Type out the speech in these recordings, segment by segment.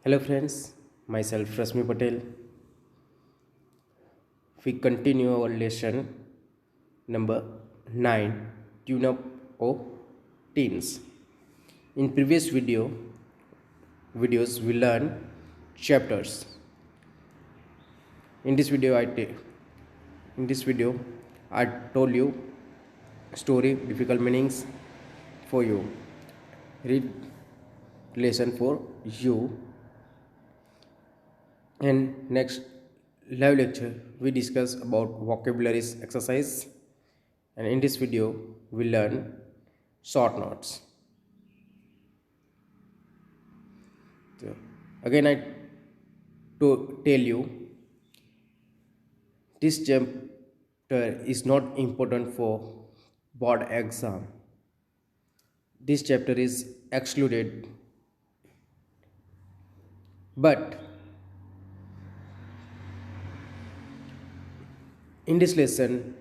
Hello friends, myself Rasmi Patel. We continue our lesson number 9, Tune Up of Teens. In previous videos we learned chapters. In this video I told you story, difficult meanings for you. Read lesson for you. And next live lecture we discuss about vocabularies exercise, and in this video we learn short notes. So again I to tell you this chapter is not important for board exam. This chapter is excluded, but in this lesson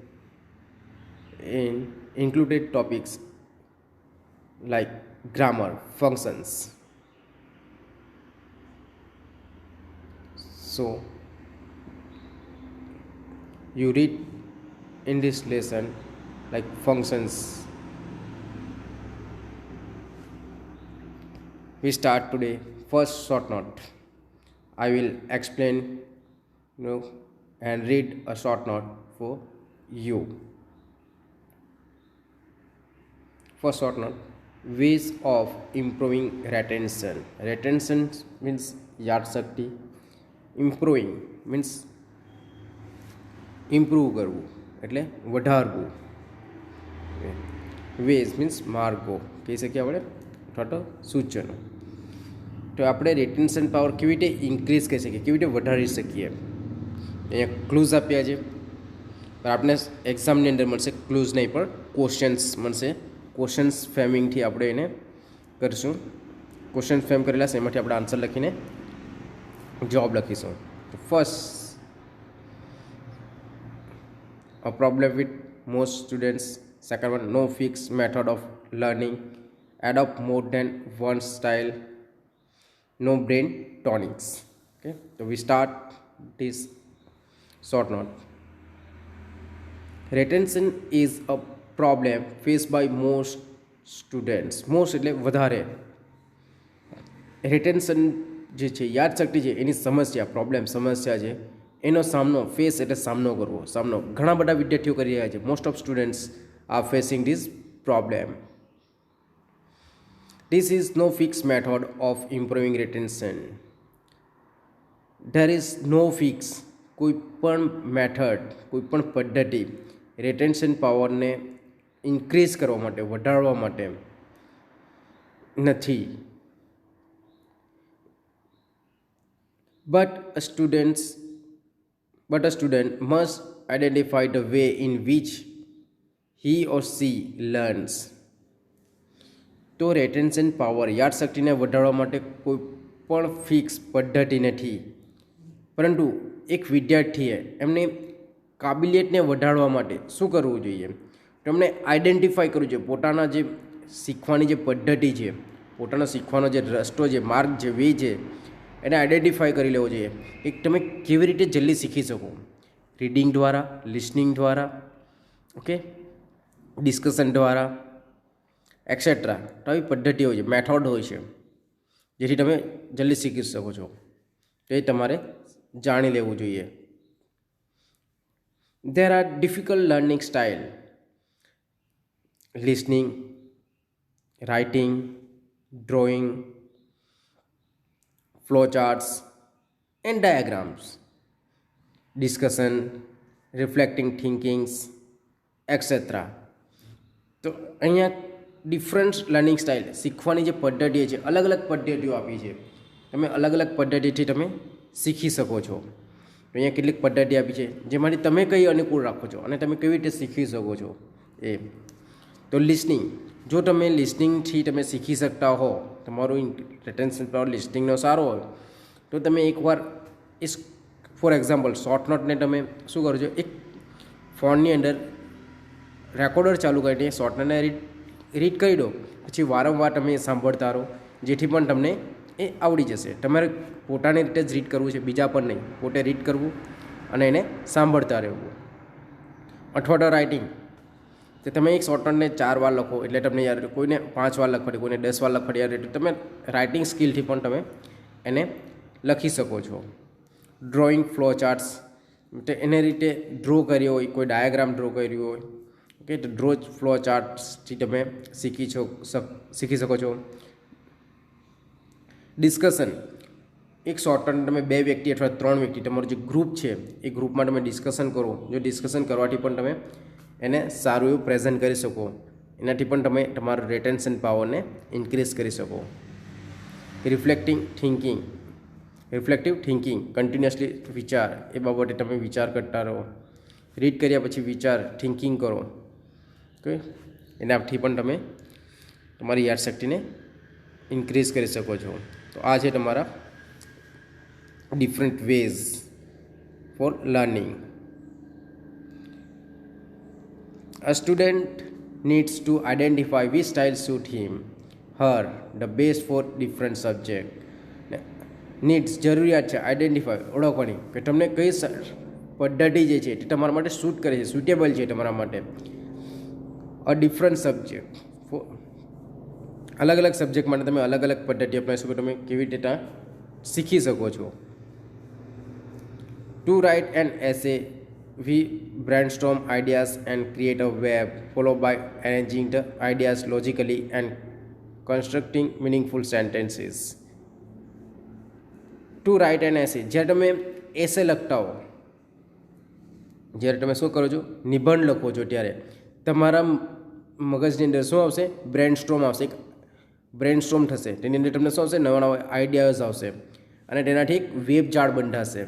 in included topics like grammar, functions. So you read in this lesson like functions. We start today. First short note. I will explain and read a short note for you. First short note: ways of improving retention. Retention means याद शक्ति. Improving means improve કરવું એટલે વધારવું. ways means માર્ગો કહી શકીએ આપણે અથવા તો સૂચનો. તો આપણે રિટેન્શન પાવર કેવી રીતે ઇન્ક્રીઝ કરી શકીએ, કેવી રીતે વધારી શકીએ. અહીંયા ક્લૂઝ આપ્યા છે, પણ આપણે એક્ઝામની અંદર મળશે ક્લૂઝ નહીં પણ ક્વેશ્ચન્સ મળશે. ક્વેશ્ચન્સ ફ્રેમિંગથી આપણે એને કરીશું. ક્વેશ્ચન ફ્રેમ કરેલા છે એમાંથી આપણે આન્સર લખીને જવાબ લખીશું. તો first, a problem with most students. Second one, no fixed method of learning, adopt more than one style, no brain tonics. Okay, so we start this short note. Retention is a problem faced by most students. Most એટલે વધારે. Retention જે છે, યાદશક્તિ છે, એની સમસ્યા, problem સમસ્યા છે, એનો સામનો, ફેસ એટલે સામનો કરવો, સામનો ઘણા બધા વિદ્યાર્થીઓ કરી રહ્યા છે. Most of students are facing this problem. This is no fixed method of improving retention. There is no fix, કોઈ પણ મેથડ, કોઈ પણ પદ્ધતિ રિટેન્શન પાવરને ઇન્ક્રીઝ કરવા માટે, વધારવા માટે નથી. But a student must identify the way in which he or she learns. તો રિટેન્શન પાવર, યાદશક્તિને વધારવા માટે કોઈ પણ ફિક્સ પદ્ધતિ નથી, પરંતુ એક વિદ્યાર્થીએ એમની કાબિલિયતને વધારવા માટે શું કરવું જોઈએ? તો એમને આઈડેન્ટિફાઈ કરવું જોઈએ. પોતાના જે શીખવાની જે પદ્ધતિ છે, પોતાનો શીખવાનો જે રસ્તો છે, માર્ગ છે, વે છે, એને આઈડેન્ટિફાઈ કરી લેવો જોઈએ કે તમે કેવી રીતે જલ્દી શીખી શકો. રીડિંગ દ્વારા, લિસનિંગ દ્વારા, ઓકે, ડિસ્કશન દ્વારા, એક્સેટ્રા. તો આવી પદ્ધતિ હોય છે, મેથડ હોય છે, જેથી તમે જલ્દી શીખી શકો છો. તો એ તમારે જાણી લેવું જોઈએ. There are difficult learning style: listening, writing, drawing, flowcharts and diagrams, discussion, reflecting thinkings, etc. તો અહીંયા ડિફરન્ટ લર્નિંગ સ્ટાઇલ, શીખવાની જે પદ્ધતિઓ છે, અલગ અલગ પદ્ધતિઓ આપી છે. તમે અલગ અલગ પદ્ધતિથી તમે શીખી શકો છો. તો અહીંયા કેટલીક પદ્ધતિ આપી છે જેમાંથી તમે કઈ અનુકૂળ રાખો છો અને તમે કેવી રીતે શીખી શકો છો એ. તો લિસનિંગ, જો તમે લિસનિંગથી તમે શીખી શકતા હો, તમારું રિટેન્શન પાવર લિસનિંગનો સારો હોય, તો તમે એકવાર ફોર એક્ઝામ્પલ શોર્ટ નોટને તમે શું કરો છો, એક ફોનની અંદર રેકોર્ડર ચાલુ કરીને શોર્ટ નોટને રીડ કરી દો, પછી વારંવાર તમે સાંભળતા રહો, જેથી પણ તમને એ આવડી જશે. તમારે પોતાની રીતે જ રીડ કરવું છે, બીજા પર નહીં. પોતે રીડ કરવું અને એને સાંભળતા રહેવું. અથવા તો રાઇટિંગ, તો તમે એક શોર્ટ નોટને 4 વાર લખો એટલે તમને યાદ રહે. કોઈને 5 વાર લખવાની, કોઈને 10 વાર લખવાની યાદ રહે. તમે રાઇટિંગ સ્કિલથી પણ તમે એને લખી શકો છો. ડ્રોઈંગ ફ્લો ચાર્ટ્સ, તો એને રીતે ડ્રો કર્યો હોય, કોઈ ડાયાગ્રામ ડ્રો કર્યો હોય, ઓકે, તો ડ્રો ફ્લો ચાર્ટ્સથી તમે શીખી શકો છો. ડિસ્કશન, એક શોર્ટ નોટ તમે 2 વ્યક્તિ અથવા 3 વ્યક્તિ, તમારું જે ગ્રુપ છે એ ગ્રુપમાં તમે ડિસ્કશન કરો. જો ડિસ્કશન કરવાથી પણ તમે એને સારું એવું પ્રેઝન્ટ કરી શકો, એનાથી પણ તમે તમારું રિટેન્શન પાવરને ઇન્ક્રીઝ કરી શકો. રિફ્લેક્ટિવ થિંકિંગ, કન્ટિન્યુઅસલી વિચાર, એ બાબતે તમે વિચાર કરતા રહો. રીડ કર્યા પછી વિચાર, થિંકિંગ કરો, ઓકે, એનાથી પણ તમે તમારી યાદશક્તિને ઇન્ક્રીઝ કરી શકો છો. તો આ છે તમારા different ways for learning. A student needs to identify which style suit him, her, the best for different subject. Needs, જરૂરિયાત છે, આઈડેન્ટિફાય, ઓળખવાની કે તમને કઈ પદ્ધતિ જે છે તે તમારા માટે સૂટ કરે છે, સુટેબલ છે તમારા માટે. અ ડિફરન્ટ સબ્જેક્ટ, અલગ અલગ સબ્જેક્ટ માટે તમે અલગ અલગ પદ્ધતિ અપનાવી શકો, તમે કેવી રીતે શીખી શકો છો. To write an essay, we brainstorm ideas and create a web, followed by arranging the ideas logically and constructing meaningful sentences. To write an essay, જ્યારે તમે એસે લખતા હો, જ્યારે તમે શું કરો છો, નિબંધ લખો છો, ત્યારે તમારા મગજની અંદર શું આવશે, બ્રેનસ્ટોર્મ આવશે, એક બ્રેનસ્ટોર્મ થશે. તેની અંદર તમને શું આવશે, નવા નવા આઈડિયાઝ આવશે અને તેનાથી એક વેબ જાળ બંધાશે,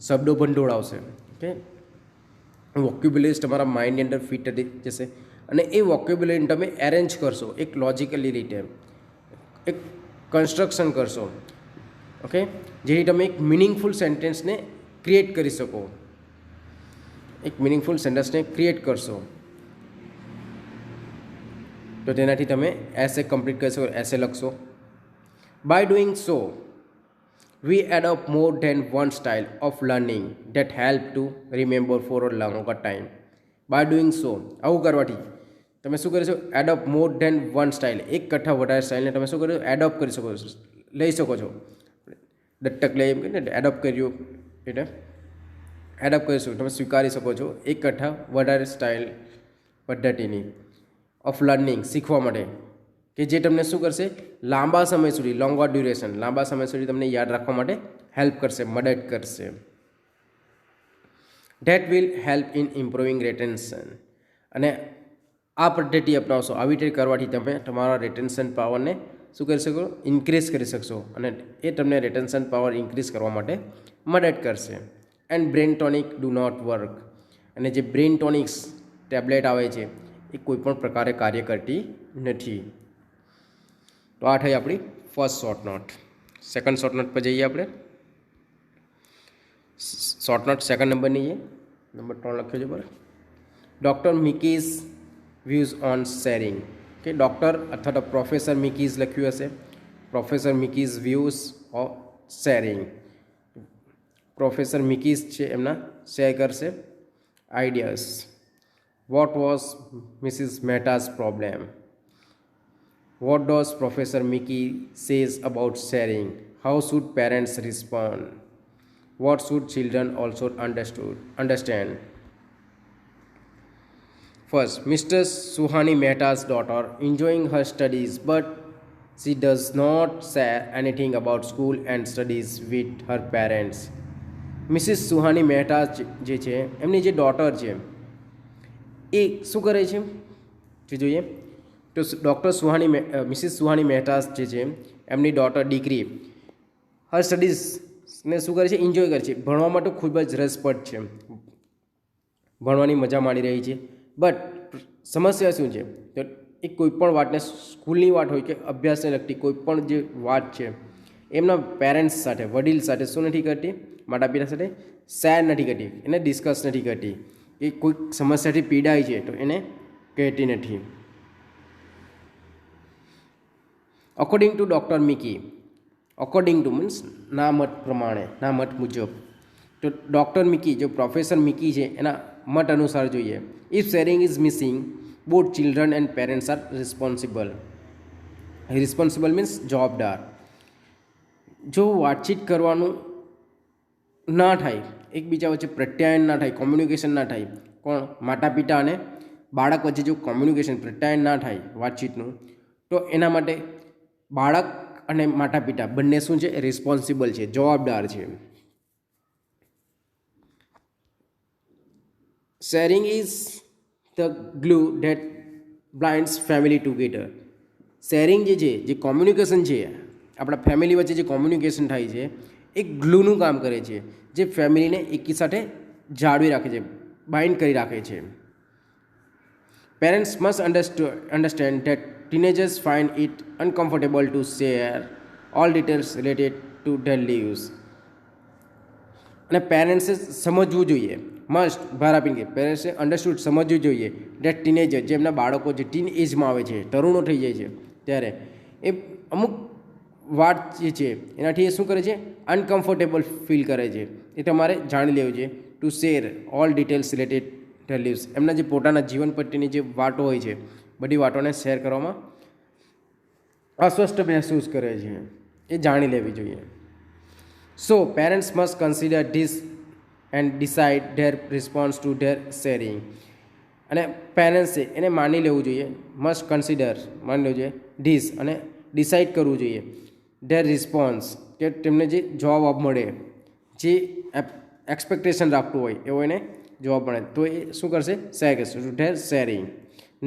શબ્દો ભંડોળ આવશે. ઓકે, વોક્યુબ્યુલરીઝ તમારા માઇન્ડની અંદર ફિટ થઈ જશે અને એ વોક્યુબ્યુલરીને તમે એરેન્જ કરશો એક લોજિકલી રીતે, એક કન્સ્ટ્રક્શન કરશો, ઓકે, જેથી તમે એક મિનિંગફુલ સેન્ટેન્સને ક્રિએટ કરી શકો, એક મિનિંગફુલ સેન્ટેન્સને ક્રિએટ કરશો. તો તેનાથી તમે એસે કમ્પ્લીટ કરી શકો, એસે લખશો. By doing so we adopt more than one style of learning that help to remember for a longer time. By doing so, આવું કરવાથી તમે શું કરી શકો, adopt more than one style, એક કરતાં વધારે સ્ટાઇલને તમે શું કરો, એડોપ્ટ કરી શકો છો, લઈ શકો છો. દત્તક લઈ એમ કહીને એડોપ્ટ કર્યું એટલે એડોપ્ટ કરી શકો, તમે સ્વીકારી શકો છો એક કરતાં વધારે સ્ટાઇલ પદ્ધતિની ઓફ લર્નિંગ, શીખવા માટે, કે જે તમને શું કરશે, લાંબા સમય સુધી, લોંગર ડ્યુરેશન, લાંબા સમય સુધી તમને યાદ રાખવા માટે હેલ્પ કરશે, મદદ કરશે. That will help in improving retention. અને આ પદ્ધતિ અપનાવશો, આવી રીતે કરવાથી તમે તમારા રિટેન્શન પાવરને શું કરી શકો, ઇન્ક્રીઝ કરી શકશો અને એ તમને રિટેન્શન પાવર ઇન્ક્રીઝ કરવા માટે મદદ કરશે. And brain tonic do not work. અને જે બ્રેન ટોનિક્સ ટેબ્લેટ આવે છે એ કોઈપણ પ્રકારે કાર્ય કરતી નથી. તો આ થઈ આપણી first short note. Second short note પર જઈએ આપણે. શોર્ટ નોટ સેકન્ડ નંબરની છે, નંબર 3 લખ્યો છે પર. Doctor Mickey's views on sharing, કે ડૉક્ટર અથવા તો પ્રોફેસર મિકીઝ લખ્યું હશે, professor Mickey's views of sharing. Professor Mickey's છે એમના શેર કરશે ideas. What was Mrs Mehta's problem? What does Professor Mickey says about sharing? How should parents respond? What should children also understand? First, Mr. Suhani Mehta's daughter enjoying her studies, but she does not share anything about school and studies with her parents. Mrs. Suhani Mehta જે છે એમની જે daughter છે એ શું કરે છે જોઈએ તો ડૉક્ટર સુહાની મિસિસ સુહાની મહેતા જે છે એમની ડોટર દીકરી હર સ્ટડીઝને શું કરે છે, એન્જોય કરે છે, ભણવામાં તો ખૂબ જ રસપ્રદ છે, ભણવાની મજા માણી રહી છે. બટ સમસ્યા શું છે, તો એ કોઈપણ વાતને, સ્કૂલની વાત હોય કે અભ્યાસને લગતી કોઈપણ જે વાત છે એમના પેરેન્ટ્સ સાથે, વડીલ સાથે શું નથી કરતી, માતા પિતા સાથે શેર નથી કરતી, એને ડિસ્કસ નથી કરતી. એ કોઈક સમસ્યાથી પીડાય છે તો એને કહેતી નથી. According to Dr. Mickey, according to means ના મત પ્રમાણે, ના મત મુજબ. તો ડૉક્ટર મિકી, જો પ્રોફેસર મિકી છે એના મત અનુસાર જોઈએ, if sharing is missing both children and parents are responsible. Responsible means જવાબદાર. જો વાતચીત કરવાનું ના થાય, એકબીજા વચ્ચે પ્રત્યાયન ના થાય, કોમ્યુનિકેશન ના થાય, કોણ માતા પિતા અને બાળક વચ્ચે જો કોમ્યુનિકેશન પ્રત્યાયન ના થાય વાતચીતનું, તો એના માટે બાળક અને માતા પિતા બંને શું છે, રિસ્પોન્સિબલ છે, જવાબદાર છે. Sharing is the glue that blinds family together. Sharing જે કોમ્યુનિકેશન છે, આપણા ફેમિલી વચ્ચે જે કોમ્યુનિકેશન થાય છે એ ગ્લુનું કામ કરે છે, જે ફેમિલીને એકી સાથે જાળવી રાખે છે, બાઇન્ડ કરી રાખે છે. Parents must understand that teenagers find it uncomfortable two share all details related to there leaves. અને પેરેન્ટ્સે સમજવું જોઈએ, મસ્ટ ભાર આપીને કે પેરેન્ટ્સે અન્ડરસ્ટુડ સમજવું જોઈએ ડેટ ટીનેજર, જે એમના બાળકો જે ટીન એજમાં આવે છે, તરુણો થઈ જાય છે, ત્યારે એ અમુક વાત જે છે એનાથી એ શું કરે છે, અનકમ્ફર્ટેબલ ફીલ કરે છે. એ તમારે જાણી લેવું છે. Two share all details related there leaves, એમના જે પોતાના જીવન પટ્ટીની જે વાતો હોય છે, બધી વાતોને શેર કરવામાં અસ્વસ્થ મહેસૂસ કરે છે, એ જાણી લેવી જોઈએ. So parents must consider this and decide their response to their sharing. અને પેરેન્ટ્સે એને માની લેવું જોઈએ, મસ્ટ કન્સિડર માની લેવું જોઈએ, ધીસ અને ડિસાઇડ કરવું જોઈએ ધેર રિસ્પોન્સ, કે તેમને જે જવાબ મળે, જે એક્સપેક્ટેશન રાખતું હોય એવો એને જવાબ મળે, તો એ શું કરશે, શેર કરશે to their sharing.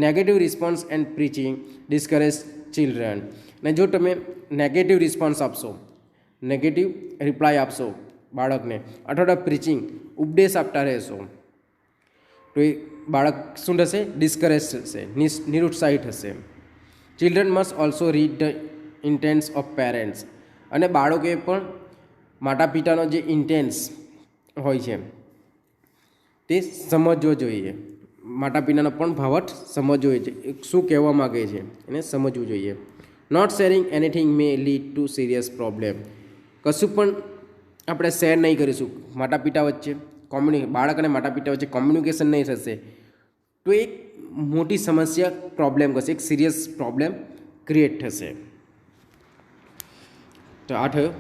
Negative response and preaching discourage children. ને જો તમે નેગેટિવ રિસ્પોન્સ આપશો, નેગેટિવ રિપ્લાય આપશો બાળકને, અથવા તો પ્રીચિંગ ઉપદેશ આપતા રહેશો, તો એ બાળક શું થશે, ડિસ્કરેજ થશે, નિરુત્સાહિત થશે. Children must also read the intense of parents. અને બાળકોએ પણ માતા પિતાનો જે ઇન્ટેન્સ હોય છે તે સમજવો જોઈએ, માતા પિતાનો પણ ભાવાર્થ સમજવો જોઈએ, શું કહેવા માગે છે એને સમજવું જોઈએ. Not sharing anything may lead to serious problem. કશું પણ આપણે શેર નહીં કરીશું, માતા પિતા વચ્ચે બાળક અને માતા પિતા વચ્ચે કોમ્યુનિકેશન નહીં થશે, તો એક મોટી સમસ્યા પ્રોબ્લેમ કરશે, એક સિરિયસ પ્રોબ્લેમ ક્રિએટ થશે. તો આ થયો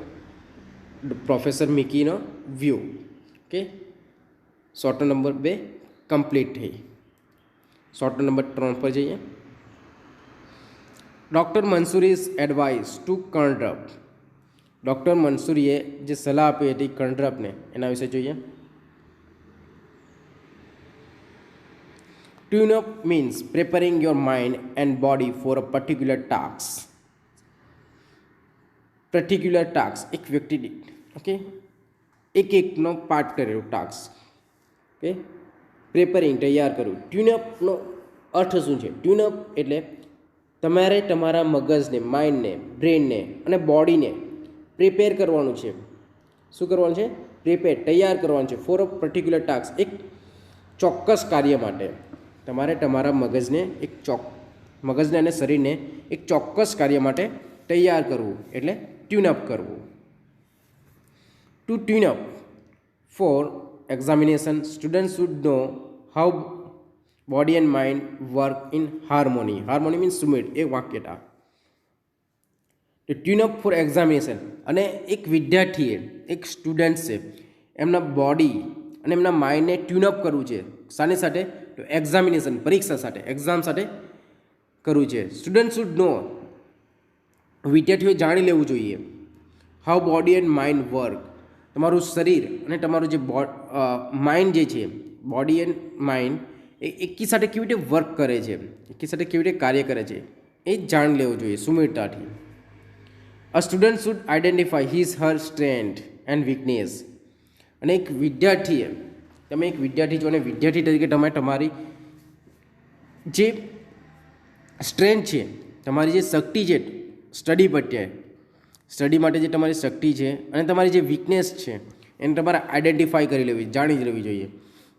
પ્રોફેસર મિકીનો view. Okay, shorter number 2 complete થઈ. શોર્ટર નંબર 3 પર જઈએ. ડૉક્ટર મંસૂરીઝ એડવાઇસ ટુ કર્ણરપ. ડૉક્ટર મંસૂરીએ જે સલાહ આપી હતી કર્ણરપને, એના વિશે જોઈએ. Tune up means preparing your mind and body for a particular task. Particular task, એક વ્યક્તિ દીઠ, ઓકે, એકનો પાર્ટ કરેલો ટાસ્ક. ઓકે, પ્રિપેરિંગ તૈયાર કરવું. ટ્યુનઅપનો અર્થ શું છે? ટ્યુનઅપ એટલે તમારે તમારા મગજને, માઇન્ડને, બ્રેનને અને બોડીને પ્રિપેર કરવાનું છે. શું કરવાનું છે? પ્રિપેર, તૈયાર કરવાનું છે ફોર અ પર્ટિક્યુલર ટાસ્ક, એક ચોક્કસ કાર્ય માટે. તમારે તમારા મગજને અને શરીરને એક ચોક્કસ કાર્ય માટે તૈયાર કરવું, એટલે ટ્યુનઅપ કરવું. To tune up for examination, students should know how body and mind work in harmony. Harmony means sumit, એક વાક્યતા. તો ટ્યુન અપ ફોર એક્ઝામિનેશન, અને એક વિદ્યાર્થીએ, એક સ્ટુડન્ટ છે, એમના બોડી અને એમના માઇન્ડને ટ્યુનઅપ કરવું છે. શાની સાથે? તો એક્ઝામિનેશન, પરીક્ષા સાથે, એક્ઝામ સાથે કરવું છે. સ્ટુડન્ટ શુડ નો, વિદ્યાર્થીઓએ જાણી લેવું જોઈએ, how body and mind work, તમારું શરીર અને તમારું જે માઇન્ડ જે છે, બોડી એન્ડ માઇન્ડ એ એકી સાથે કેવી રીતે વર્ક કરે છે, એકી સાથે કેવી રીતે કાર્ય કરે છે, એ જ જાણી લેવું જોઈએ સુમેળતાથી. A student should identify his her strength and weakness. અને એક વિદ્યાર્થીએ, તમે એક વિદ્યાર્થી છો અને વિદ્યાર્થી તરીકે તમે તમારી જે સ્ટ્રેન્થ છે, તમારી જે શક્તિ છે સ્ટડી પ્રત્યે, સ્ટડી માટે જે તમારી શક્તિ છે અને તમારી જે વીકનેસ છે એને તમારે આઈડેન્ટિફાઈ કરી લેવી, જાણી લેવી જોઈએ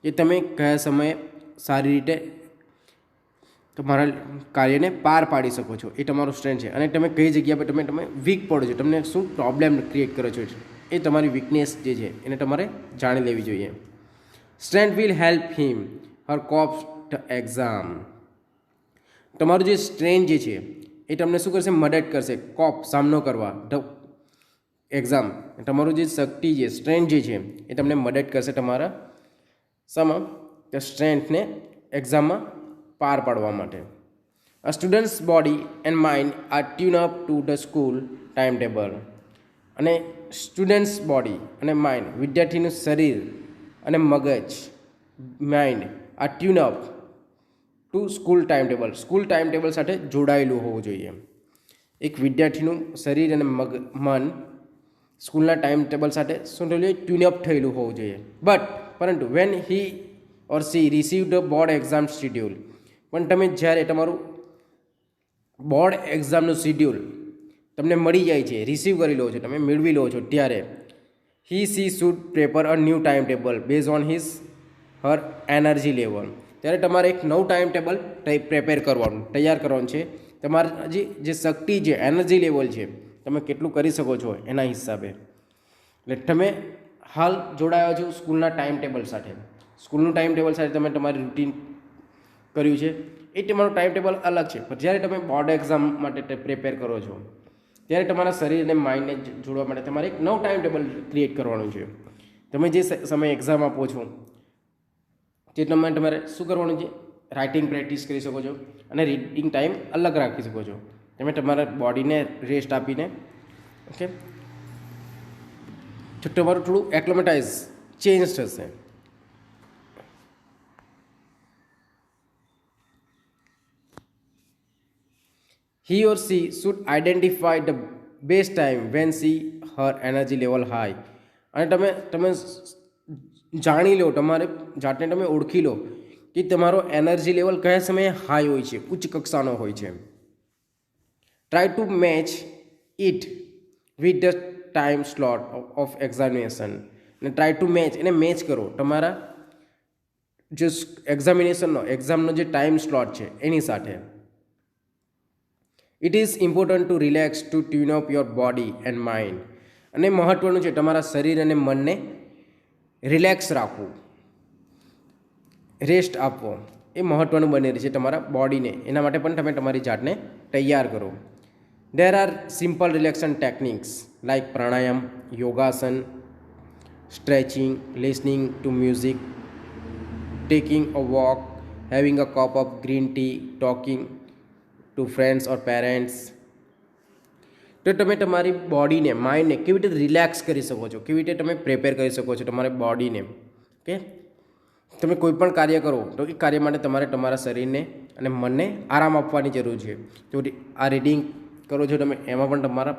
કે તમે કયા સમયે સારી રીતે તમારા કાર્યને પાર પાડી શકો છો. એ તમારો સ્ટ્રેન્થ છે. અને તમે કઈ જગ્યા પર તમે વીક પડો છો, તમને શું પ્રોબ્લેમ ક્રિએટ કરો છો, એ તમારી વીકનેસ જે છે એને તમારે જાણી લેવી જોઈએ. Strength will help him her cope the exam. તમારું જે સ્ટ્રેન્થ જે છે એ તમને શું કરશે? મદદ કરશે કોપ સામનો કરવા ધ એક્ઝામ. તમારું જે શક્તિ છે, સ્ટ્રેન્થ જે છે એ તમને મદદ કરશે તમારા સામા તે સ્ટ્રેન્થને એક્ઝામમાં પાર પાડવા માટે. A students body and mind are tune up to the school time table. અને સ્ટુડન્ટ્સ બોડી અને માઇન્ડ, વિદ્યાર્થીનું શરીર અને મગજ, માઇન્ડ આ tune up to school time table, school time table સાથે જોડાયેલું હોવું જોઈએ. એક વિદ્યાર્થીનું શરીર અને મન સ્કૂલના ટાઈમ ટેબલ સાથે શું થયેલું? ટ્યુનઅપ થયેલું હોવું જોઈએ. પરંતુ when he or C receive the board exam schedule, પણ તમે જ્યારે તમારું બોર્ડ એક્ઝામનું શિડ્યુલ તમને મળી જાય છે, રિસીવ કરી લો છો, તમે મેળવી લો છો, ત્યારે he she should પ્રેપર a new time table base on his Har energy level. ત્યારે તમારે એક નવું ટાઈમ ટેબલ પ્રિપેર કરવાનું, તૈયાર કરવાનું છે. તમારા જે શક્તિ છે, એનર્જી લેવલ છે, તમે કેટલું કરી શકો છો એના હિસાબે. એટલે તમે હાલ જોડાયો છો સ્કૂલના ટાઈમ ટેબલ સાથે. સ્કૂલનું ટાઈમ ટેબલ સાથે તમે તમારી રૂટીન કર્યું છે, એ તમારું ટાઈમ ટેબલ અલગ છે. પણ જ્યારે તમે બોર્ડ એક્ઝામ માટે પ્રિપેર કરો છો, ત્યારે તમારા શરીર અને માઇન્ડને જોડવા માટે તમારે એક નવું ટાઈમ ટેબલ ક્રિએટ કરવાનું છે. તમે જે સમયે એક્ઝામ આપો છો તે તમારે શું કરવાનું છે? રાઇટિંગ પ્રેક્ટિસ કરી શકો છો અને રીડિંગ ટાઈમ અલગ રાખી શકો છો. તમે તમારા બોડીને રેસ્ટ આપીને, ઓકે, તો તમારું થોડું એક્લોમેટાઇઝ ચેન્જ થશે. He or she should identify the best time when see her energy level high. અને તમે જાણી લો, તમારે જાતને તમે ઓળખી લો કે તમારો એનર્જી લેવલ કયા સમયે હાઈ હોય છે, ઉચ્ચ કક્ષાનો હોય છે. Try to match it with the time slot of examination. અને ટ્રાય ટુ મેચ, એને મેચ કરો તમારા જે એક્ઝામનો જે ટાઈમ સ્લોટ છે એની સાથે. It is important to relax to tune up your body and mind. અને મહત્ત્વનું છે તમારા શરીર અને મનને રિલેક્સ રાખવું, રેસ્ટ આપવો, એ મહત્ત્વનું બની રહે છે તમારા બોડીને. એના માટે પણ તમે તમારી જાતને તૈયાર કરો. There are simple relaxation techniques like pranayama, yogasana, stretching, listening to music, taking a walk, having a cup of green tea, talking to friends or parents. તો તમે તમારી બોડીને, માઇન્ડને કેવી રીતે રિલેક્સ કરી શકો છો, કેવી રીતે તમે પ્રિપેર કરી શકો છો તમારી બોડીને. ઓકે, તમે કોઈ પણ કાર્ય કરો તો એ કાર્ય માટે તમારે તમારા શરીરને અને મનને આરામ આપવાની જરૂર છે. તો આ રીડિંગ કરો છો તમે, એમાં પણ તમારા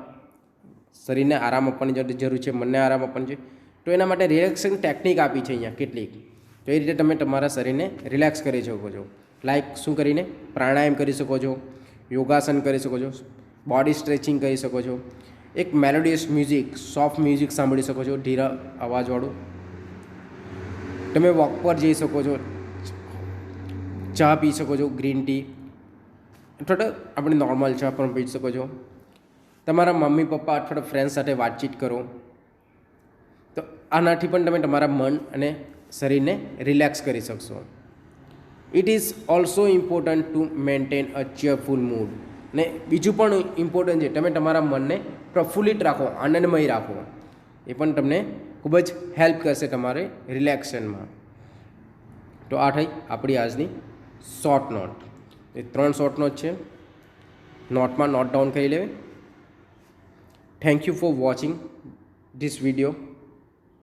શરીરને આરામ આપવાની જરૂર છે, મનને આરામ આપવાની છે. તો એના માટે રિલેક્સેશન ટેકનિક આપી છે અહીંયા કેટલીક. તો એ રીતે તમે તમારા શરીરને રિલેક્સ કરી શકો છો. લાઈક શું કરીને? પ્રાણાયામ કરી શકો છો, યોગાસન કરી શકો છો, બોડી સ્ટ્રેચિંગ કરી શકો છો, એક મેલોડિયસ મ્યુઝિક, સોફ્ટ મ્યુઝિક સાંભળી શકો છો, ધીરા અવાજવાળું. તમે વોક પર જઈ શકો છો, ચા પી શકો છો, ગ્રીન ટી, અથવા તો આપણે નોર્મલ ચા પણ પી શકો છો. તમારા મમ્મી પપ્પા અથવા ફ્રેન્ડ સાથે વાતચીત કરો. તો આનાથી પણ તમે તમારા મન અને શરીરને રિલેક્સ કરી શકશો. It is also important to maintain a ચીયરફુલ mood. ને બીજું પણ ઇમ્પોર્ટન્ટ છે, તમે તમારા મનને પ્રફુલ્લિત રાખો, આનંદમય રાખો. એ પણ તમને ખૂબ જ હેલ્પ કરશે તમારે રિલેક્શનમાં. તો આ થઈ આપણી આજની શોર્ટ નોટ. એ 3 શોર્ટ નોટ છે, નોટમાં નોટ ડાઉન કરી લેવી. Thank you for watching this video.